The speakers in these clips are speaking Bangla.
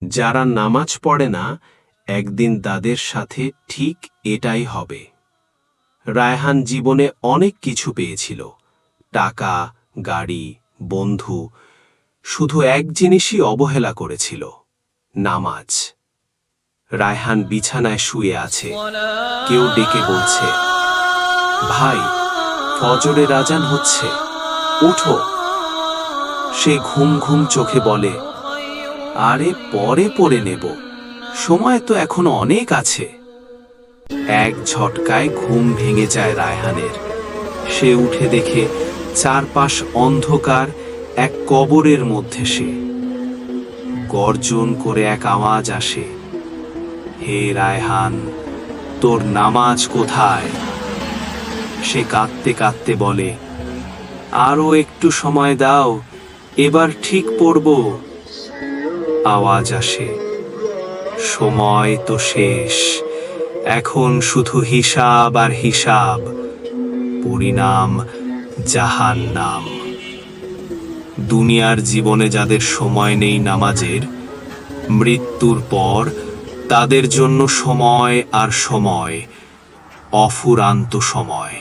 যারা নামাজ পড়ে না একদিন তাদের সাথে ঠিক এটাই হবে। রায়হান জীবনে অনেক কিছু পেয়েছিল, টাকা, গাড়ি, বন্ধু, শুধু এক জিনিসই অবহেলা করেছিল, নামাজ। রায়হান বিছানায় শুয়ে আছে, কেউ ডেকে বলছে, ভাই, ফজরের আজান হচ্ছে, উঠো। সে ঘুম ঘুম চোখে বলে, আরে পরে পড়ে নেব, সময় তো এখনো অনেক আছে। এক ঝটকায় ঘুম ভেঙে যায় রায়হানের। সে উঠে দেখে চারপাশ অন্ধকার, এক কবরের মধ্যে সে। গর্জন করে এক আওয়াজ আসে, হে রায়হান, তোর নামাজ কোথায়? সে কাঁদতে কাঁদতে বলে, আরো একটু সময় দাও, এবার ঠিক পড়ব। আওয়াজ আসে, সময় তো শেষ, এখন শুধু হিসাব আর হিসাব, পরিণাম জাহান্নাম। দুনিয়ার জীবনে যাদের সময় নেই নামাজের, মৃত্যুর পর তাদের জন্য সময় আর সময়, অফুরান্ত সময়।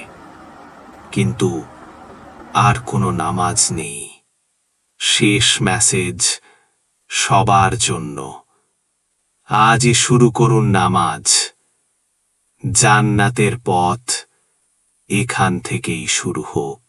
কিন্তু আর কোনো নামাজ নেই। শেষ মেসেজ সবার জন্য, আজই শুরু করুন নামাজ। জান্নাতের পথ এখান থেকেই শুরু হোক।